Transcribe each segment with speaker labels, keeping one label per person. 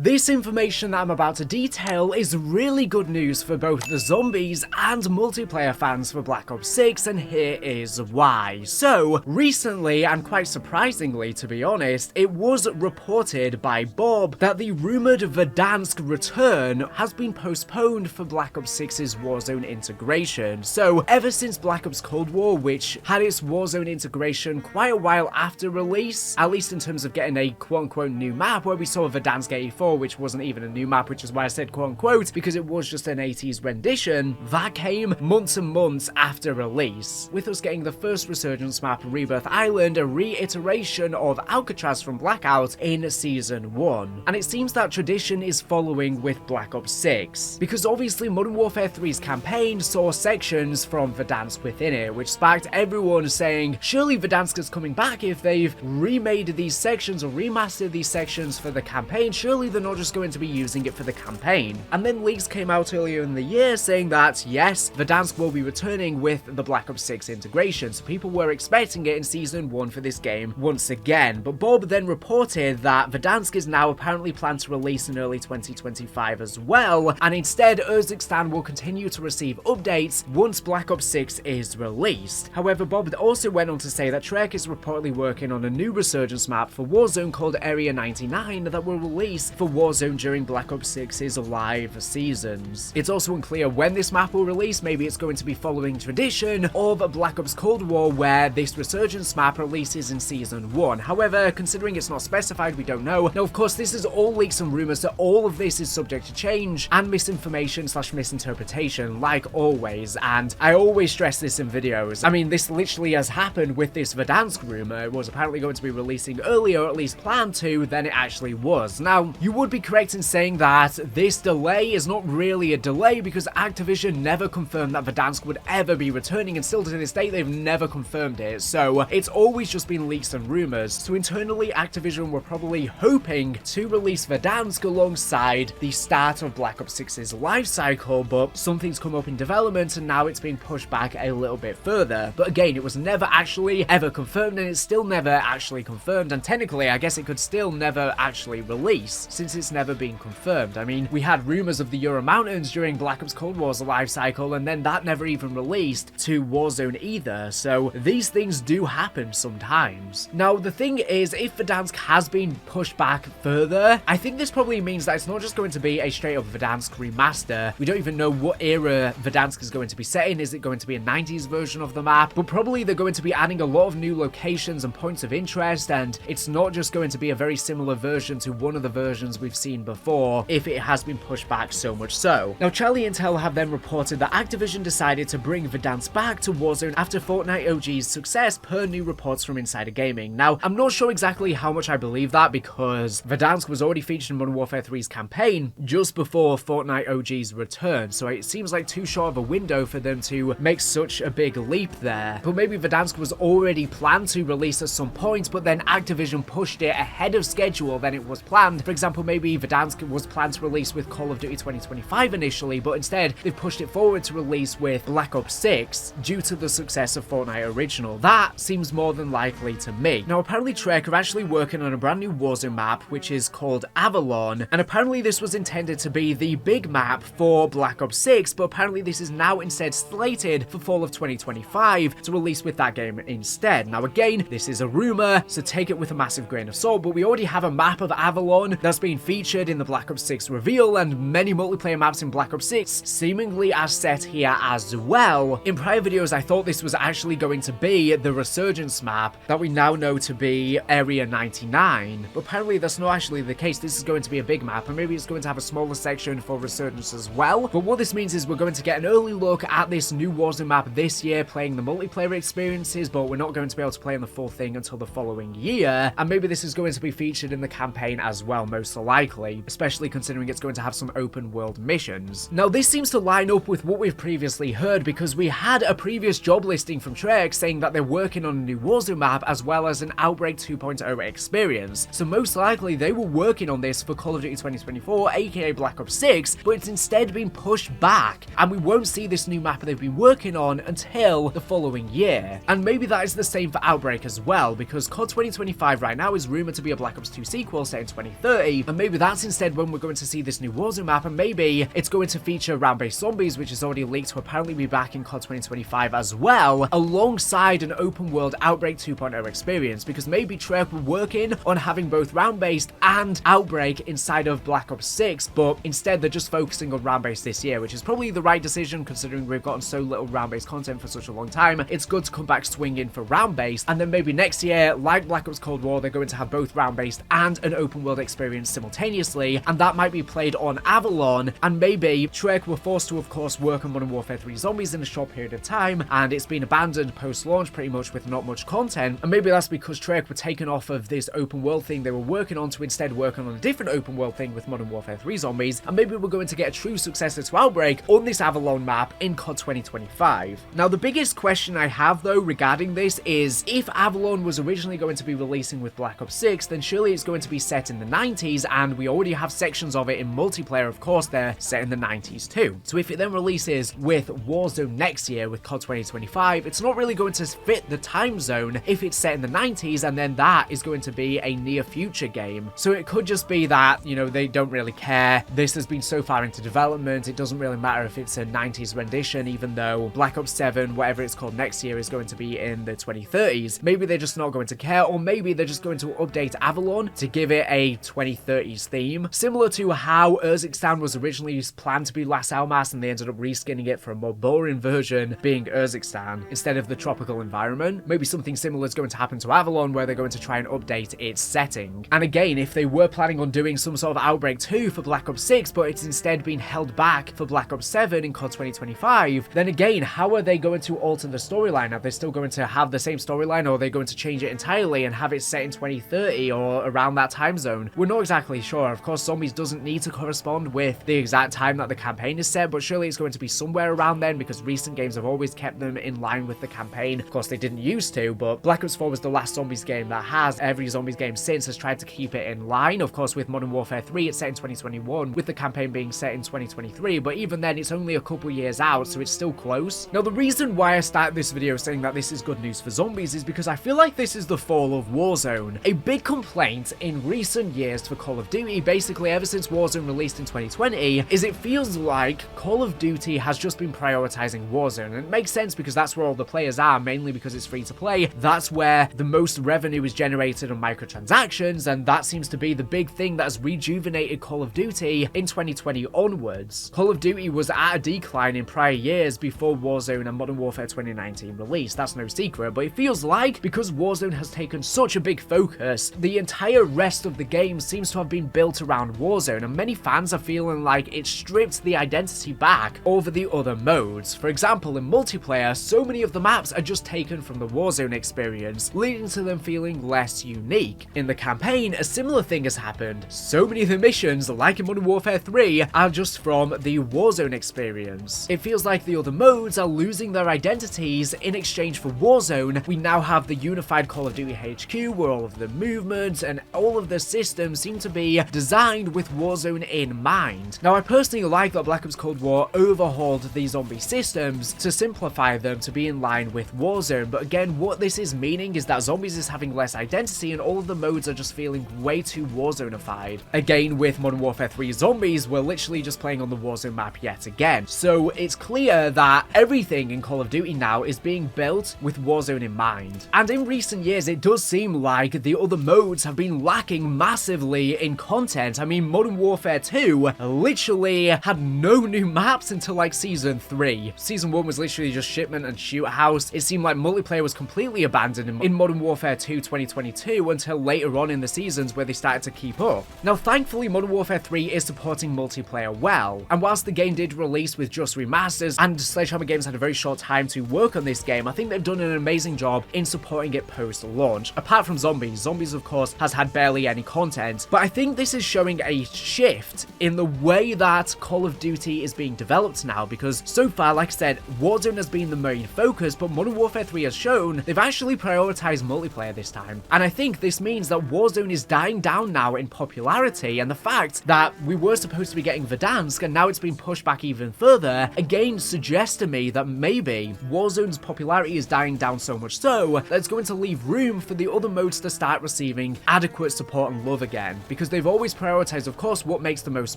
Speaker 1: This information that I'm about to detail is really good news for both the zombies and multiplayer fans for Black Ops 6, and here is why. So, recently, and quite surprisingly to be honest, it was reported by Bob that the rumoured Verdansk return has been postponed for Black Ops 6's Warzone integration. So, ever since Black Ops Cold War, which had its Warzone integration quite a while after release, at least in terms of getting a quote-unquote new map, where we saw Verdansk 84, which wasn't even a new map, which is why I said quote-unquote, because it was just an 80s rendition, that came months and months after release, with us getting the first Resurgence map, Rebirth Island, a reiteration of Alcatraz from Blackout in Season 1. And it seems that tradition is following with Black Ops 6, because obviously Modern Warfare 3's campaign saw sections from Verdansk within it, which sparked everyone saying, surely Verdansk is coming back if they've remade these sections or remastered these sections for the campaign, surely they're not just going to be using it for the campaign. And then leaks came out earlier in the year saying that, yes, Verdansk will be returning with the Black Ops 6 integration, so people were expecting it in Season 1 for this game once again. But Bob then reported that Verdansk is now apparently planned to release in early 2025 as well, and instead Urzikstan will continue to receive updates once Black Ops 6 is released. However, Bob also went on to say that Treyarch is reportedly working on a new Resurgence map for Warzone called Area 99 that will release for Warzone during Black Ops 6's live seasons. It's also unclear when this map will release. Maybe it's going to be following tradition of Black Ops Cold War, where this Resurgence map releases in Season 1. However, considering it's not specified, we don't know. Now, of course, this is all leaks and rumors, so all of this is subject to change and misinformation/misinterpretation, like always, and I always stress this in videos. I mean, this literally has happened with this Verdansk rumor. It was apparently going to be releasing earlier, or at least planned to, than it actually was. Now, you would be correct in saying that this delay is not really a delay, because Activision never confirmed that Verdansk would ever be returning, and still to this day they've never confirmed it, so it's always just been leaks and rumors. So internally, Activision were probably hoping to release Verdansk alongside the start of Black Ops 6's life cycle, but something's come up in development and now it's been pushed back a little bit further. But again, it was never actually ever confirmed, and it's still never actually confirmed, and technically I guess it could still never actually release, since it's never been confirmed. I mean, we had rumors of the Ural Mountains during Black Ops Cold War's life cycle, and then that never even released to Warzone either, so these things do happen sometimes. Now, the thing is, if Verdansk has been pushed back further, I think this probably means that it's not just going to be a straight up Verdansk remaster. We don't even know what era Verdansk is going to be set in. Is it going to be a 90s version of the map? But probably they're going to be adding a lot of new locations and points of interest, and it's not just going to be a very similar version to one of the versions we've seen before, if it has been pushed back so much so. Now, Charlie Intel have then reported that Activision decided to bring Verdansk back to Warzone after Fortnite OG's success, per new reports from Insider Gaming. Now, I'm not sure exactly how much I believe that, because Verdansk was already featured in Modern Warfare 3's campaign just before Fortnite OG's return, so it seems like too short of a window for them to make such a big leap there. But maybe Verdansk was already planned to release at some point, but then Activision pushed it ahead of schedule than it was planned. For example, maybe Verdansk was planned to release with Call of Duty 2025 initially, but instead they've pushed it forward to release with Black Ops 6 due to the success of Fortnite Original. That seems more than likely to me. Now, apparently Treyarch are actually working on a brand new Warzone map, which is called Avalon, and apparently this was intended to be the big map for Black Ops 6, but apparently this is now instead slated for fall of 2025 to release with that game instead. Now again, this is a rumor, so take it with a massive grain of salt, but we already have a map of Avalon that's been featured in the Black Ops 6 reveal, and many multiplayer maps in Black Ops 6 seemingly are set here as well. In prior videos, I thought this was actually going to be the Resurgence map that we now know to be Area 99, but apparently that's not actually the case. This is going to be a big map, and maybe it's going to have a smaller section for Resurgence as well. But what this means is we're going to get an early look at this new Warzone map this year, playing the multiplayer experiences, but we're not going to be able to play on the full thing until the following year, and maybe this is going to be featured in the campaign as well, most likely, especially considering it's going to have some open world missions. Now, this seems to line up with what we've previously heard, because we had a previous job listing from Treyarch saying that they're working on a new Warzone map as well as an Outbreak 2.0 experience, so most likely they were working on this for Call of Duty 2024, aka Black Ops 6, but it's instead been pushed back, and we won't see this new map they've been working on until the following year. And maybe that is the same for Outbreak as well, because COD 2025 right now is rumored to be a Black Ops 2 sequel set in 2030, and maybe that's instead when we're going to see this new Warzone map, and maybe it's going to feature round-based zombies, which is already leaked to apparently be back in COD 2025 as well, alongside an open-world Outbreak 2.0 experience, because maybe Treyarch were working on having both round-based and Outbreak inside of Black Ops 6, but instead they're just focusing on round-based this year, which is probably the right decision considering we've gotten so little round-based content for such a long time. It's good to come back swinging for round-based, and then maybe next year, like Black Ops Cold War, they're going to have both round-based and an open-world experience simultaneously, and that might be played on Avalon, and maybe Treyarch were forced to, of course, work on Modern Warfare 3 Zombies in a short period of time, and it's been abandoned post-launch pretty much with not much content, and maybe that's because Treyarch were taken off of this open-world thing they were working on to instead working on a different open-world thing with Modern Warfare 3 Zombies, and maybe we're going to get a true successor to Outbreak on this Avalon map in COD 2025. Now, the biggest question I have, though, regarding this is, if Avalon was originally going to be releasing with Black Ops 6, then surely it's going to be set in the 90s, and we already have sections of it in multiplayer, of course, they're set in the 90s too. So if it then releases with Warzone next year with COD 2025, it's not really going to fit the time zone if it's set in the 90s, and then that is going to be a near future game. So it could just be that, you know, they don't really care. This has been so far into development, it doesn't really matter if it's a 90s rendition, even though Black Ops 7, whatever it's called next year, is going to be in the 2030s. Maybe they're just not going to care, or maybe they're just going to update Avalon to give it a 2030s theme, similar to how Urzikstan was originally planned to be Las Almas, and they ended up reskinning it for a more boring version being Urzikstan instead of the tropical environment. Maybe something similar is going to happen to Avalon, where they're going to try and update its setting. And again, if they were planning on doing some sort of Outbreak 2 for Black Ops 6, but it's instead been held back for Black Ops 7 in COD 2025, then again, how are they going to alter the storyline? Are they still going to have the same storyline, or are they going to change it entirely and have it set in 2030 or around that time zone? We're not exactly sure. Of course, Zombies doesn't need to correspond with the exact time that the campaign is set, but surely it's going to be somewhere around then, because recent games have always kept them in line with the campaign. Of course, they didn't used to, but Black Ops 4 was the last Zombies game that has. Every Zombies game since has tried to keep it in line. Of course, with Modern Warfare 3, it's set in 2021, with the campaign being set in 2023, but even then, it's only a couple years out, so it's still close. Now, the reason why I started this video saying that this is good news for Zombies is because I feel like this is the fall of Warzone. A big complaint in recent years for Call of Duty, basically ever since Warzone released in 2020, is it feels like Call of Duty has just been prioritizing Warzone, and it makes sense because that's where all the players are, mainly because it's free to play. That's where the most revenue is generated on microtransactions, and that seems to be the big thing that has rejuvenated Call of Duty in 2020 onwards. Call of Duty was at a decline in prior years before Warzone and Modern Warfare 2019 released, that's no secret, but it feels like because Warzone has taken such a big focus, the entire rest of the game seems to have been built around Warzone, and many fans are feeling like it stripped the identity back over the other modes. For example, in multiplayer, so many of the maps are just taken from the Warzone experience, leading to them feeling less unique. In the campaign, a similar thing has happened. So many of the missions, like in Modern Warfare 3, are just from the Warzone experience. It feels like the other modes are losing their identities in exchange for Warzone. We now have the unified Call of Duty HQ, where all of the movements and all of the systems seem to be designed with Warzone in mind. Now, I personally like that Black Ops Cold War overhauled the zombie systems to simplify them to be in line with Warzone, but again, what this is meaning is that Zombies is having less identity and all of the modes are just feeling way too Warzone-ified. Again, with Modern Warfare 3 Zombies, we're literally just playing on the Warzone map yet again. So it's clear that everything in Call of Duty now is being built with Warzone in mind. And in recent years, it does seem like the other modes have been lacking massively in content. I mean, Modern Warfare 2 literally had no new maps until like Season 3. Season 1 was literally just shipment and shoot house. It seemed like multiplayer was completely abandoned in Modern Warfare 2 2022 until later on in the seasons where they started to keep up. Now, thankfully, Modern Warfare 3 is supporting multiplayer well, and whilst the game did release with just remasters, and Sledgehammer Games had a very short time to work on this game, I think they've done an amazing job in supporting it post-launch. Apart from Zombies, of course, has had barely any content, but I think this is showing a shift in the way that Call of Duty is being developed now, because so far, like I said, Warzone has been the main focus, but Modern Warfare 3 has shown they've actually prioritized multiplayer this time. And I think this means that Warzone is dying down now in popularity, and the fact that we were supposed to be getting Verdansk and now it's been pushed back even further, again suggests to me that maybe Warzone's popularity is dying down so much so that it's going to leave room for the other modes to start receiving adequate support and love again. Because because they've always prioritized, of course, what makes the most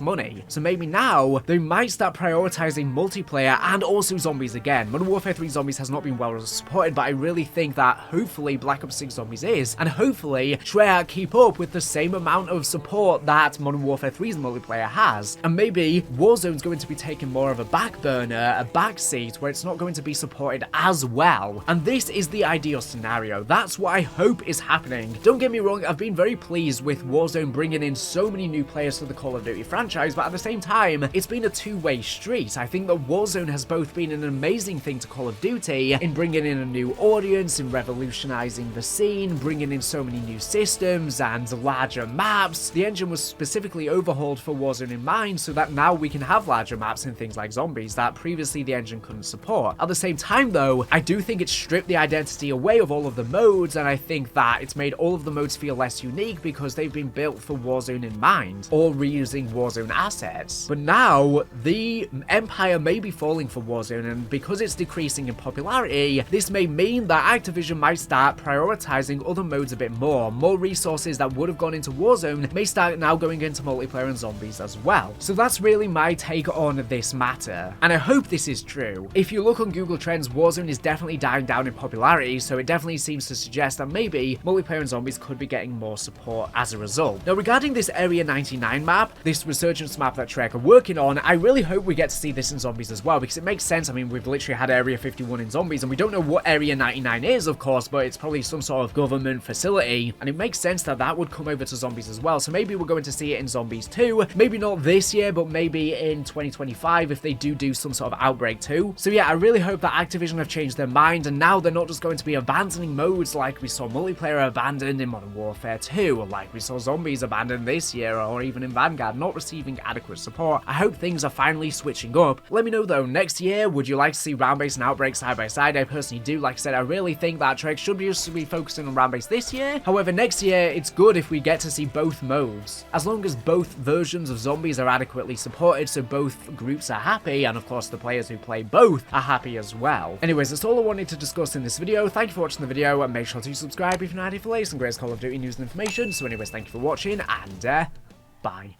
Speaker 1: money. So maybe now they might start prioritizing multiplayer and also zombies again. Modern Warfare 3 Zombies has not been well supported, but I really think that hopefully Black Ops 6 Zombies is, and hopefully Treyarch keep up with the same amount of support that Modern Warfare 3's multiplayer has. And maybe Warzone's going to be taking more of a back burner, a back seat, where it's not going to be supported as well. And this is the ideal scenario. That's what I hope is happening. Don't get me wrong, I've been very pleased with Warzone bringing in so many new players to the Call of Duty franchise, but at the same time, it's been a two-way street. I think that Warzone has both been an amazing thing to Call of Duty in bringing in a new audience, in revolutionizing the scene, bringing in so many new systems and larger maps. The engine was specifically overhauled for Warzone in mind, so that now we can have larger maps and things like zombies that previously the engine couldn't support. At the same time though, I do think it's stripped the identity away of all of the modes, and I think that it's made all of the modes feel less unique because they've been built for Warzone in mind, or reusing Warzone assets. But now, the empire may be falling for Warzone, and because it's decreasing in popularity, this may mean that Activision might start prioritizing other modes a bit more. More resources that would have gone into Warzone may start now going into multiplayer and zombies as well. So that's really my take on this matter, and I hope this is true. If you look on Google Trends, Warzone is definitely dying down in popularity, so it definitely seems to suggest that maybe multiplayer and zombies could be getting more support as a result. Now, regarding this Area 99 map, this resurgence map that Treyarch are working on, I really hope we get to see this in zombies as well, because it makes sense. I mean, we've literally had Area 51 in zombies, and we don't know what Area 99 is, of course, but it's probably some sort of government facility, and it makes sense that that would come over to zombies as well. So maybe we're going to see it in zombies too. Maybe not this year, but maybe in 2025 if they do some sort of Outbreak too. So yeah, I really hope that Activision have changed their mind, and now they're not just going to be abandoning modes like we saw multiplayer abandoned in Modern Warfare 2, or like we saw zombies abandoned this year, or even in Vanguard not receiving adequate support. I hope things are finally switching up. Let me know though, next year, would you like to see Round-Based and Outbreak side by side? I personally do. Like I said, I really think that Treyarch should be focusing on Round-Based this year. However, next year, it's good if we get to see both modes, as long as both versions of zombies are adequately supported, so both groups are happy, and of course the players who play both are happy as well. Anyways, that's all I wanted to discuss in this video. Thank you for watching the video, and make sure to subscribe if you're not already for latest and greatest Call of Duty news and information. So anyways, thank you for watching, and bye.